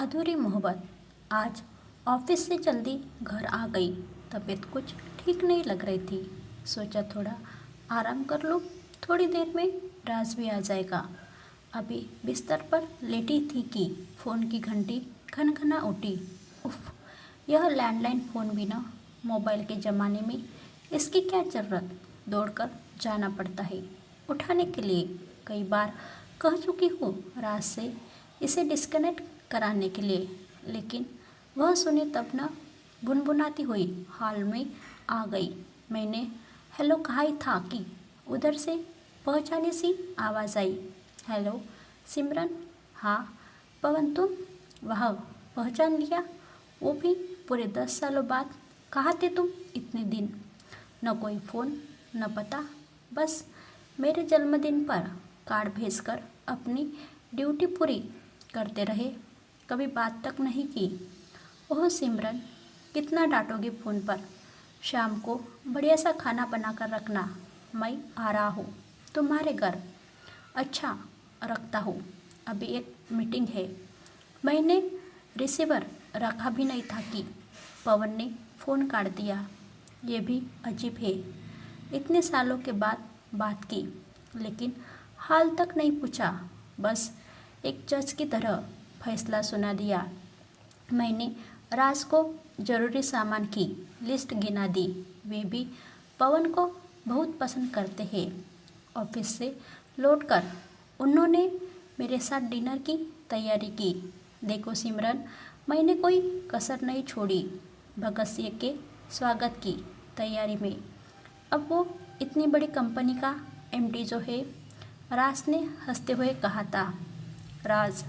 अधूरी मोहब्बत। आज ऑफिस से जल्दी घर आ गई। तबीयत कुछ ठीक नहीं लग रही थी। सोचा थोड़ा आराम कर लूँ। थोड़ी देर में राज भी आ जाएगा। अभी बिस्तर पर लेटी थी कि फ़ोन की घंटी खनखना उठी। उफ, यह लैंडलाइन फ़ोन भी ना। मोबाइल के ज़माने में इसकी क्या ज़रूरत। दौड़कर जाना पड़ता है उठाने के लिए। कई बार कह चुकी हूँ राज से इसे डिस्कनेक्ट कराने के लिए, लेकिन वह सुने तब ना। बुनबुनाती हुई हॉल में आ गई। मैंने हेलो कहा ही था कि उधर से पहचानी सी आवाज़ आई। हेलो सिमरन। हाँ पवन तुम। वाह, पहचान लिया, वो भी पूरे 10 सालों बाद। कहाँ थे तुम इतने दिन। न कोई फ़ोन न पता, बस मेरे जन्मदिन पर कार्ड भेजकर अपनी ड्यूटी पूरी करते रहे। कभी बात तक नहीं की। ओह सिमरन, कितना डांटोगे फ़ोन पर। शाम को बढ़िया सा खाना बना कर रखना। मैं आ रहा हूँ तुम्हारे घर। अच्छा, रखता हूँ, अभी एक मीटिंग है। मैंने रिसीवर रखा भी नहीं था कि पवन ने फ़ोन काट दिया। ये भी अजीब है, इतने सालों के बाद बात की, लेकिन हाल तक नहीं पूछा। बस एक जज की तरह फैसला सुना दिया। मैंने राज को ज़रूरी सामान की लिस्ट गिना दी। वे भी पवन को बहुत पसंद करते हैं। ऑफिस से लौटकर उन्होंने मेरे साथ डिनर की तैयारी की। देखो सिमरन, मैंने कोई कसर नहीं छोड़ी भगत सिंह के स्वागत की तैयारी में। अब वो इतनी बड़ी कंपनी का एमडी जो है, राज ने हंसते हुए कहा था। राज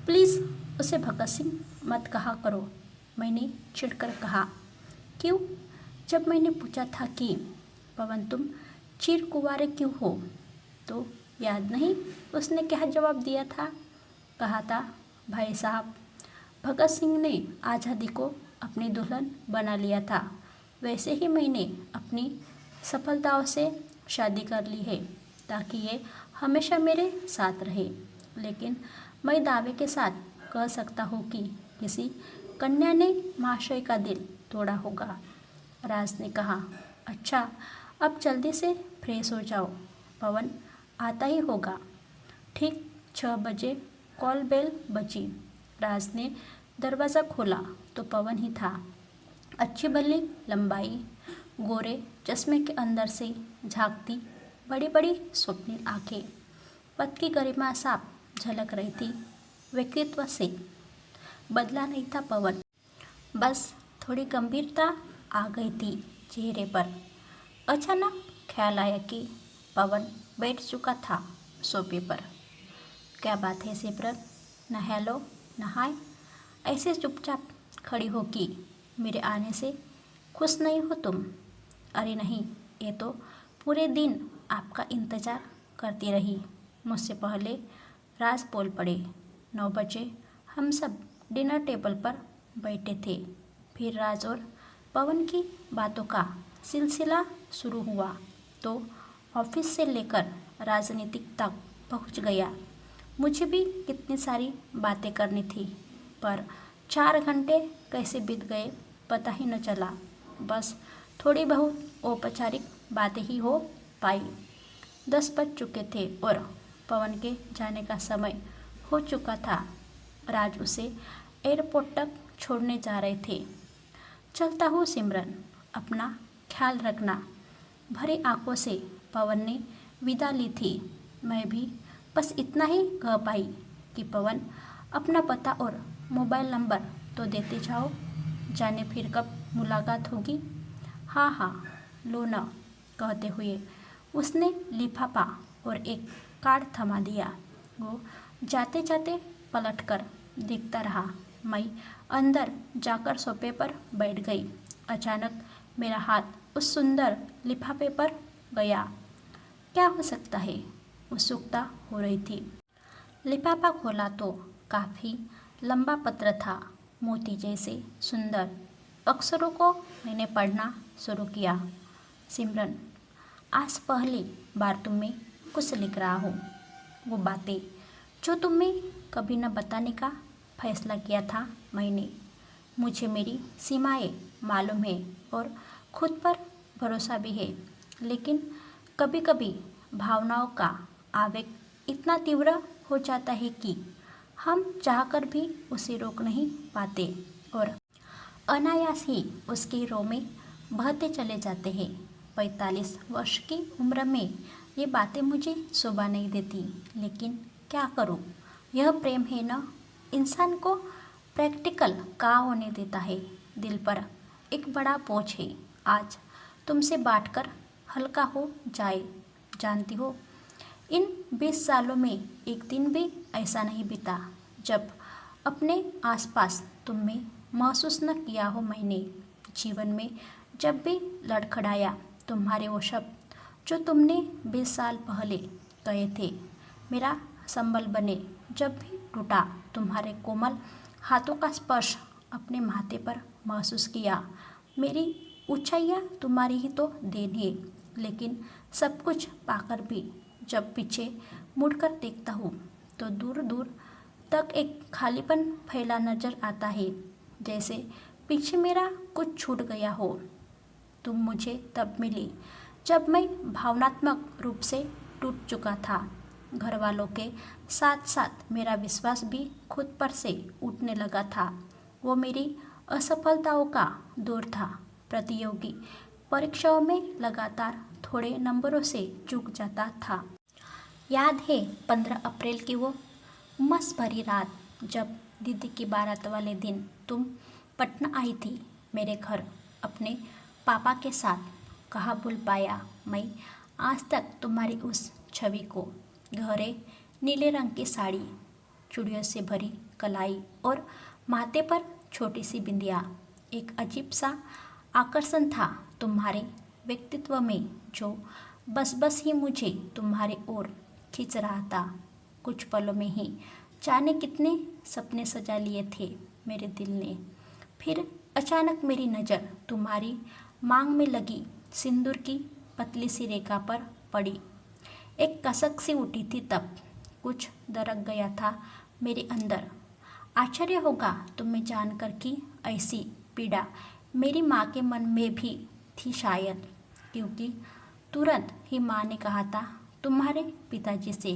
प्लीज़ उसे भगत सिंह मत कहा करो, मैंने चिढ़कर कहा। क्यों। जब मैंने पूछा था कि पवन तुम चिर कुंवारे क्यों हो, तो याद नहीं उसने क्या जवाब दिया था। कहा था, भाई साहब, भगत सिंह ने आज़ादी को अपनी दुल्हन बना लिया था, वैसे ही मैंने अपनी सफलताओं से शादी कर ली है ताकि ये हमेशा मेरे साथ रहे। लेकिन मैं दावे के साथ कह सकता हूँ कि किसी कन्या ने महाशय का दिल तोड़ा होगा। राज ने कहा। अच्छा, अब जल्दी से फ्रेश हो जाओ, पवन आता ही होगा। ठीक 6 बजे कॉल बेल बजी। राज ने दरवाज़ा खोला तो पवन ही था। अच्छी भली लंबाई, गोरे चश्मे के अंदर से झांकती बड़ी बड़ी स्वप्निल आंखें, पद की गरिमा साफ झलक रही थी। व्यक्तित्व से बदला नहीं था पवन, बस थोड़ी गंभीरता आ गई थी चेहरे पर। अचानक ख्याल आया कि पवन बैठ चुका था सोफे पर। क्या बात है सिमरन, न हेलो न हाय, ऐसे चुपचाप खड़ी हो कि मेरे आने से खुश नहीं हो तुम। अरे नहीं, ये तो पूरे दिन आपका इंतज़ार करती रही। मुझसे पहले राज बोल पड़े। 9 बजे हम सब डिनर टेबल पर बैठे थे। फिर राज और पवन की बातों का सिलसिला शुरू हुआ तो ऑफिस से लेकर राजनीतिक तक पहुंच गया। मुझे भी कितनी सारी बातें करनी थी, पर 4 घंटे कैसे बीत गए पता ही न चला। बस थोड़ी बहुत औपचारिक बातें ही हो पाई। 10 बज चुके थे और पवन के जाने का समय हो चुका था। राज उसे एयरपोर्ट तक छोड़ने जा रहे थे। चलता हूँ सिमरन, अपना ख्याल रखना, भरी आंखों से पवन ने विदा ली थी। मैं भी बस इतना ही कह पाई कि पवन अपना पता और मोबाइल नंबर तो देते जाओ, जाने फिर कब मुलाकात होगी। हाँ हाँ, लो न, कहते हुए उसने लिफाफा और एक कार्ड थमा दिया। वो जाते जाते पलटकर देखता रहा। मैं अंदर जाकर सोफे पर बैठ गई। अचानक मेरा हाथ उस सुंदर लिफाफे पर गया। क्या हो सकता है, उत्सुकता हो रही थी। लिफाफा खोला तो काफ़ी लंबा पत्र था, मोती जैसे सुंदर अक्षरों को मैंने पढ़ना शुरू किया। सिमरन, आज पहली बार तुम्हें कुछ लिख रहा हूँ। वो बातें जो तुम्हें कभी न बताने का फैसला किया था मैंने। मुझे मेरी सीमाएं मालूम है और खुद पर भरोसा भी है, लेकिन कभी कभी भावनाओं का आवेग इतना तीव्र हो जाता है कि हम चाहकर भी उसे रोक नहीं पाते और अनायास ही उसके रो में बहते चले जाते हैं। 45 वर्ष की उम्र में ये बातें मुझे शोभा नहीं देती, लेकिन क्या करूं? यह प्रेम है ना, इंसान को प्रैक्टिकल का होने देता है। दिल पर एक बड़ा बोझ है, आज तुमसे बांटकर हल्का हो जाए। जानती हो, इन 20 सालों में एक दिन भी ऐसा नहीं बीता जब अपने आसपास तुम में महसूस न किया हो मैंने। जीवन में जब भी लड़खड़ाया तुम्हारे वो शब्द जो तुमने 20 साल पहले कहे थे, मेरा संबल बने। जब भी टूटा तुम्हारे कोमल हाथों का स्पर्श अपने माथे पर महसूस किया। मेरी ऊंचाइयाँ तुम्हारी ही तो देन है, लेकिन सब कुछ पाकर भी जब पीछे मुड़कर देखता हूँ तो दूर दूर तक एक खालीपन फैला नजर आता है, जैसे पीछे मेरा कुछ छूट गया हो। तुम मुझे तब मिली जब मैं भावनात्मक रूप से टूट चुका था। घर वालों के साथ साथ मेरा विश्वास भी खुद पर से उठने लगा था। वो मेरी असफलताओं का दौर था। प्रतियोगी परीक्षाओं में लगातार थोड़े नंबरों से चूक जाता था। याद है 15 अप्रैल की वो उमस भरी रात, जब दीदी की बारात वाले दिन तुम पटना आई थी मेरे घर अपने पापा के साथ। कहाँ भूल पाया मैं आज तक तुम्हारी उस छवि को। गहरे नीले रंग की साड़ी, चूड़ियों से भरी कलाई और माथे पर छोटी सी बिंदिया। एक अजीब सा आकर्षण था तुम्हारे व्यक्तित्व में, जो बस बस ही मुझे तुम्हारी ओर खींच रहा था। कुछ पलों में ही जाने कितने सपने सजा लिए थे मेरे दिल ने। फिर अचानक मेरी नज़र तुम्हारी मांग में लगी सिंदूर की पतली सी रेखा पर पड़ी। एक कसक सी उठी थी तब। कुछ दरक गया था मेरे अंदर। आश्चर्य होगा तुम्हें जानकर कि ऐसी पीड़ा मेरी माँ के मन में भी थी शायद, क्योंकि तुरंत ही माँ ने कहा था तुम्हारे पिताजी से,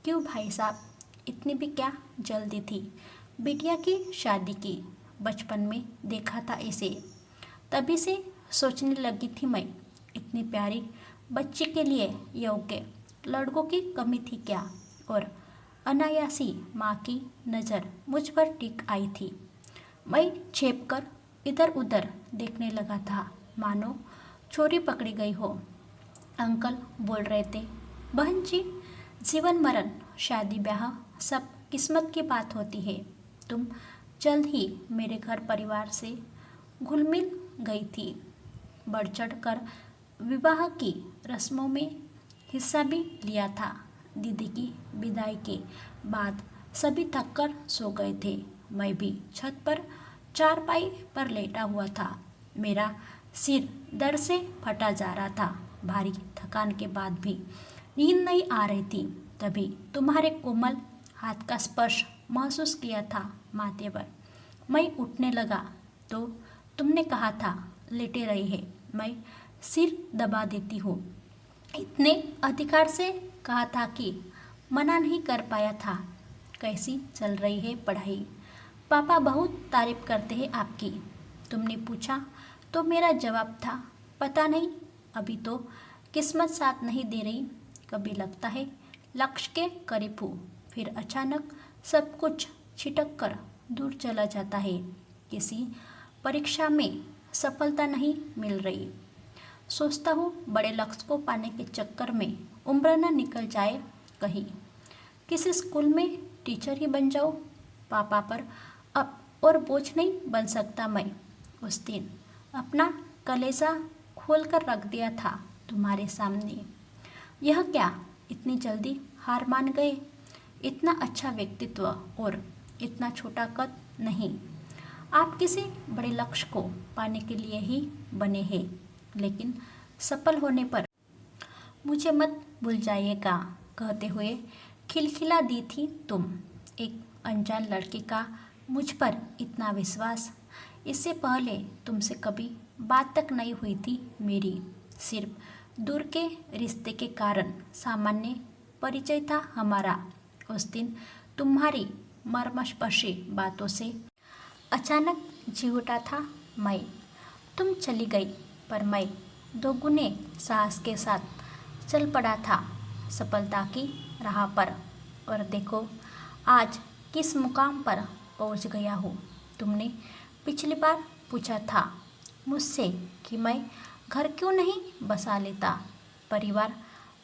क्यों भाई साहब, इतनी भी क्या जल्दी थी बिटिया की शादी की? बचपन में देखा था इसे, तभी से सोचने लगी थी मैं, इतनी प्यारी बच्ची के लिए योग्य लड़कों की कमी थी क्या? और अनायासी माँ की नज़र मुझ पर टिक आई थी। मैं छेप कर इधर उधर देखने लगा था, मानो चोरी पकड़ी गई हो। अंकल बोल रहे थे, बहन जी, जीवन मरण शादी ब्याह सब किस्मत की बात होती है। तुम जल्द ही मेरे घर परिवार से घुल मिल गई थी। बढ़ चढ़ कर विवाह की रस्मों में हिस्सा भी लिया था। दीदी की विदाई के बाद सभी थक कर सो गए थे। मैं भी छत पर चारपाई पर लेटा हुआ था। मेरा सिर दर्द से फटा जा रहा था। भारी थकान के बाद भी नींद नहीं आ रही थी। तभी तुम्हारे कोमल हाथ का स्पर्श महसूस किया था माथे पर। मैं उठने लगा तो तुमने कहा था लेटे रही है। मैं सिर दबा देती हूँ। इतने अधिकार से कहा था कि मना नहीं कर पाया था। कैसी चल रही है पढ़ाई? पापा बहुत तारीफ करते हैं आपकी। तुमने पूछा तो मेरा जवाब था, पता नहीं, अभी तो किस्मत साथ नहीं दे रही। कभी लगता है लक्ष्य के करीब हूँ, फिर अचानक सब कुछ छिटक कर दूर चला जाता है। किसी परीक्षा में सफलता नहीं मिल रही। सोचता हूँ बड़े लक्ष्य को पाने के चक्कर में उम्र न निकल जाए कहीं। किसी स्कूल में टीचर ही बन जाओ। पापा पर अब और बोझ नहीं बन सकता मैं। उस दिन अपना कलेजा खोल कर रख दिया था तुम्हारे सामने। यह क्या, इतनी जल्दी हार मान गए? इतना अच्छा व्यक्तित्व और इतना छोटा कद नहीं। आप किसी बड़े लक्ष्य को पाने के लिए ही बने हैं, लेकिन सफल होने पर मुझे मत भूल जाइएगा कहते हुए खिलखिला दी थी तुम। एक अनजान लड़के का मुझ पर इतना विश्वास। इससे पहले तुमसे कभी बात तक नहीं हुई थी मेरी। सिर्फ दूर के रिश्ते के कारण सामान्य परिचय था हमारा। उस दिन तुम्हारी मर्मस्पर्शी बातों से अचानक जी उठा था मैं। तुम चली गई पर मैं दोगुने साहस के साथ चल पड़ा था सफलता की राह पर। और देखो आज किस मुकाम पर पहुंच गया हूँ। तुमने पिछली बार पूछा था मुझसे कि मैं घर क्यों नहीं बसा लेता। परिवार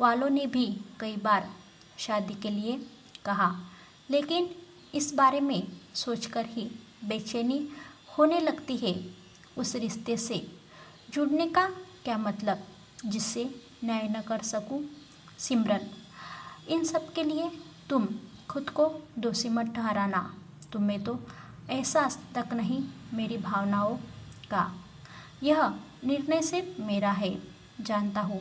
वालों ने भी कई बार शादी के लिए कहा, लेकिन इस बारे में सोचकर ही बेचैनी होने लगती है। उस रिश्ते से जुड़ने का क्या मतलब जिससे न्याय न कर सकूं। सिमरन, इन सब के लिए तुम खुद को दोषी मत ठहराना। तुम्हें तो एहसास तक नहीं मेरी भावनाओं का। यह निर्णय सिर्फ मेरा है। जानता हूँ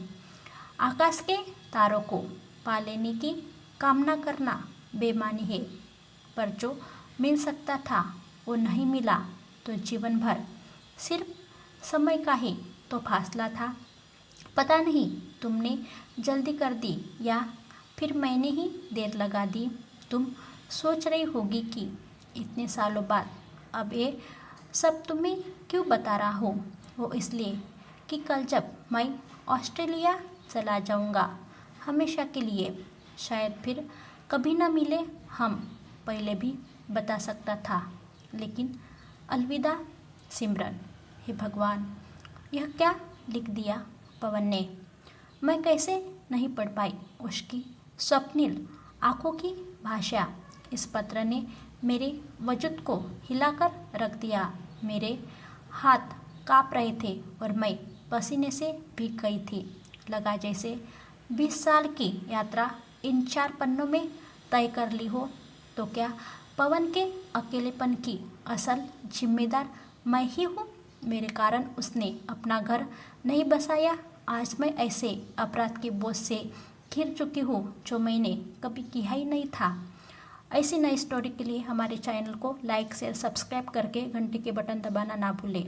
आकाश के तारों को पा लेने की कामना करना बेईमानी है, पर जो मिल सकता था वो नहीं मिला तो जीवन भर सिर्फ समय का ही तो फासला था। पता नहीं तुमने जल्दी कर दी या फिर मैंने ही देर लगा दी। तुम सोच रही होगी कि इतने सालों बाद अब ये सब तुम्हें क्यों बता रहा हूँ। वो इसलिए कि कल जब मैं ऑस्ट्रेलिया चला जाऊँगा हमेशा के लिए, शायद फिर कभी ना मिले हम। पहले भी बता सकता था, लेकिन अलविदा सिमरन। हे भगवान, यह क्या लिख दिया पवन ने। मैं कैसे नहीं पढ़ पाई उसकी स्वप्निल आँखों की भाषा। इस पत्र ने मेरे वजूद को हिलाकर रख दिया। मेरे हाथ काँप रहे थे और मैं पसीने से भीग गई थी। लगा जैसे 20 साल की यात्रा इन 4 पन्नों में तय कर ली हो। तो क्या पवन के अकेलेपन की असल जिम्मेदार मैं ही हूँ। मेरे कारण उसने अपना घर नहीं बसाया। आज मैं ऐसे अपराध के बोझ से घिर चुकी हूँ जो मैंने कभी किया ही नहीं था। ऐसी नई स्टोरी के लिए हमारे चैनल को लाइक शेयर सब्सक्राइब करके घंटी के बटन दबाना ना भूलें।